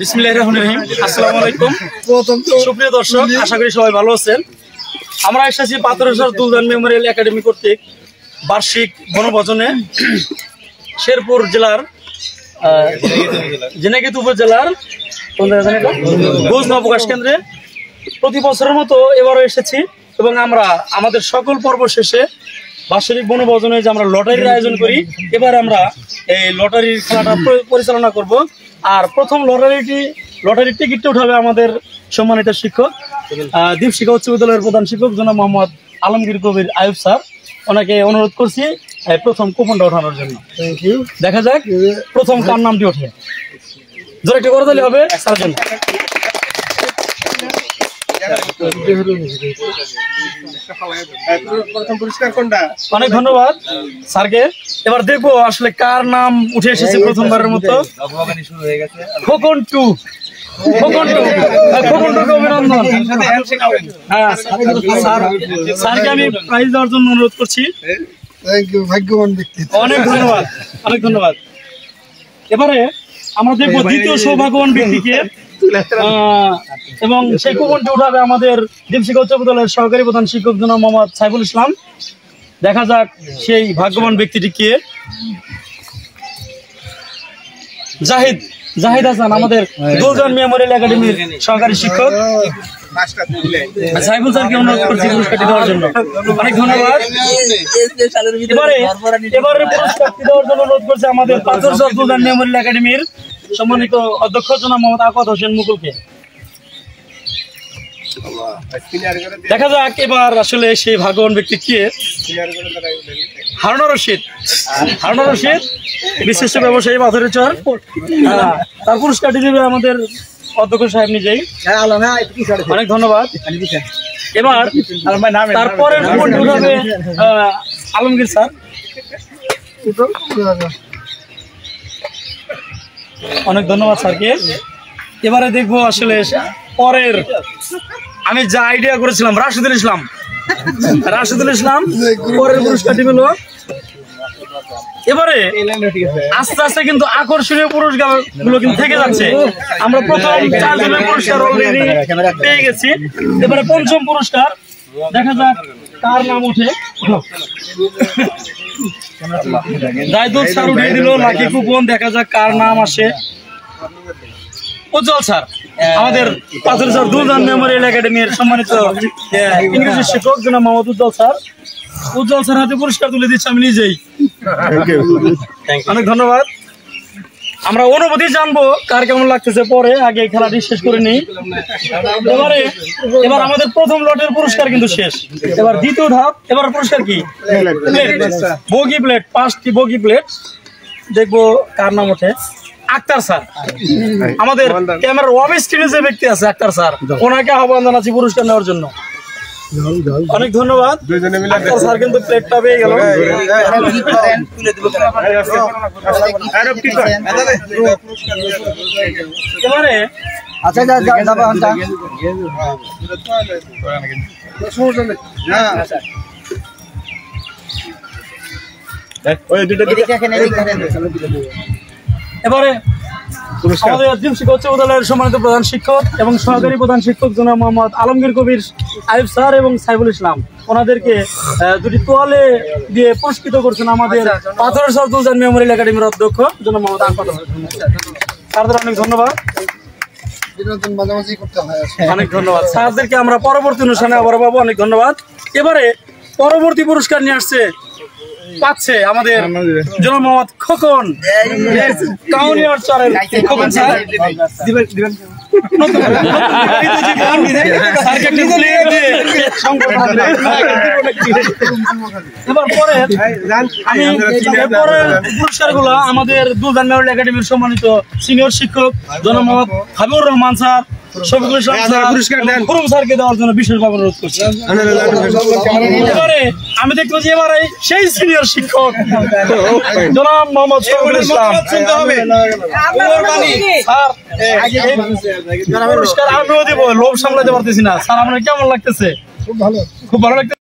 বিসমিল্লাহির রহমানির রহিম। আসসালামু আলাইকুম সুপ্রিয় দর্শক, আশা করি সবাই ভালো আছেন। আমরা এসেছি পাথরেশ্বর দুলদান মেমোরিয়াল একাডেমি কর্তৃক বার্ষিক বনভোজনে শেরপুর জেলার ঝিনাইদহ উপজেলার গোজনা প্রকাশ কেন্দ্রে প্রতি বছরের মতো এবারও এসেছি এবং আমরা আমাদের সকল পর্ব শেষে বার্ষিক বনভোজনে যে আমরা লটারির আয়োজন করি, এবার আমরা এই লটারির খেলাটা পরিচালনা করব। আর প্রথম লটারির টিকিটটা উঠাবে আমাদের সম্মানিত শিক্ষক, দীপশিখা উচ্চ বিদ্যালয়ের প্রধান শিক্ষক জনাব মোহাম্মদ আলমগীর কবির আয়ুব স্যার। ওনাকে অনুরোধ করছি প্রথম কুপনটা ওঠানোর জন্য। দেখা যাক প্রথম কার নামটি ওঠে। জোরে একটু করে দিলে হবে স্যার জন্য। অনেক ধন্যবাদ স্যারকে। এবার দেখবো আসলে কার নাম উঠে এসেছে প্রথমবারের মতো। খোকন টু, অভিনন্দন। হ্যাঁ, স্যারকে আমি প্রাইজ দেওয়ার জন্য অনুরোধ করছি। অনেক ধন্যবাদ, অনেক ধন্যবাদ। এবারে আমরা দেখবো দ্বিতীয় সৌভাগ্যবান ব্যক্তিকে এবং সেই কুপনটি উঠাবে আমাদের দীপশিখা উচ্চ বিদ্যালয়ের সহকারী প্রধান শিক্ষক জনাব মোহাম্মদ সাইফুল ইসলাম। দেখা যাক সেই ভাগ্যবান ব্যক্তিটি কে। জাহিদ হাসান, আমাদের দুলদান মেমোরিয়াল একাডেমির সহকারী শিক্ষক। সাইফুল স্যারকে অনুরোধ করছি পুরস্কারটি দেওয়ার জন্য। অনেক ধন্যবাদ। এবারে পুরস্কারটি দেওয়ার জন্য অনুরোধ করছে আমাদের পাথরচর দুলদান মেমোরিয়াল একাডেমির সম্মানিত অধ্যক্ষ জনাব মোহাম্মদ আকাদ হোসেন মুকুলকে। দেখা যাক এবার আসলে সেই ভাগ্যবান ব্যক্তি কে। হারুনা রশিদ, বিশিষ্ট ব্যবসায়ী পাথরচর। তার পুরস্কারটি দেবে আমাদের অধ্যক্ষ সাহেব নিজেই। অনেক ধন্যবাদ। এবার তারপরে আলমগীর স্যার। অনেক ধন্যবাদ স্যারকে। এবারে দেখবো আসলে পরের, আমি যা আইডিয়া করেছিলাম, রাশিদুল ইসলাম পরের পুরস্কারটি পেল। এবারে আস্তে আস্তে কিন্তু আকর্ষণীয় পুরস্কার গুলো কিন্তু থেকে যাচ্ছে। আমরা প্রথম 4 জনের পুরস্কার অলরেডি পেয়ে গেছি। এবারে পঞ্চম পুরস্কার, দেখা যাক কার নাম উঠে। জাহিদুল স্যার উঠিয়ে দিল লাকি কুপন। দেখা যাক কার নাম আসে। উজ্জ্বল স্যার, আমাদের পাথরচর দুলদান মেমোরিয়াল একাডেমির সম্মানিত ইংরেজি শিক্ষক জনাব মোহাম্মদ উজ্জ্বল স্যার হাতে পুরস্কার তুলে দিচ্ছি আমি নিজেই। অনেক ধন্যবাদ। আমরা অনুভূতি জানবো কার কেমন লাগতেছে পরে, আগে খেলাটি শেষ করে নেই। এবার আমাদের প্রথম লটের পুরস্কার কিন্তু শেষ। এবার দ্বিতীয় ধাপ। এবার পুরস্কার কি? বগি প্লেট, 5টি বগি প্লেট। দেখবো কার নাম ওঠে। আক্তার স্যার, আমাদের ক্যামেরার ওয়াব স্ক্রিনে যে ব্যক্তি আছে আক্তার স্যার, ওনাকে আহ্বান জানাচ্ছি পুরস্কার নেওয়ার জন্য। অনেক ধন্যবাদ। আক্তার স্যার কিন্তু প্লেটটা পেয়ে গেল। এবারে এবারে আমাদের দীপশিখা উচ্চ বিদ্যালয়ের সম্মানিত প্রধান শিক্ষক এবং সহকারী প্রধান শিক্ষক জনাব মোহাম্মদ আলমগীর কবির আয়ুব স্যার এবং সাইফুল ইসলাম, ওনাদেরকে 2টি তোয়ালে দিয়ে পুরস্কৃত করছেন আমাদের পাথরচর দুলদান মেমোরিয়াল একাডেমির অধ্যক্ষ জনাব মোহাম্মদ আকাদ হোসেন। স্যারদের অনেক ধন্যবাদ। অনেক ধন্যবাদ স্যারদেরকে। আমরা পরবর্তী অনুষ্ঠানে আবার পাবো। অনেক ধন্যবাদ। এবারে পরবর্তী পুরস্কার নিয়ে পাচ্ছে আমাদের জনাব মোহাম্মদ খোকন, কাউনিয়ার চরের খোকন স্যার। এবার পরের পুরস্কারগুলো আমাদের দুলদান মেমোরিয়াল একাডেমির সম্মানিত সিনিয়র শিক্ষক জনাব মোহাম্মদ হাবিবুর রহমান স্যার, শফিকুল ইসলাম স্যার, খুরুম স্যারকে দেওয়ার জন্য বিশেষভাবে অনুরোধ করছি। এবারে আমি দেখতে পাচ্ছি এবারে সেই সিনিয়র শিক্ষক জনাব মোহাম্মদ শফিকুল ইসলাম। পুরস্কার আমিও দেবো, লোভ সামলাতে পারতেছি না। স্যার আপনার কেমন লাগতেছে? খুব ভালো লাগতেছে।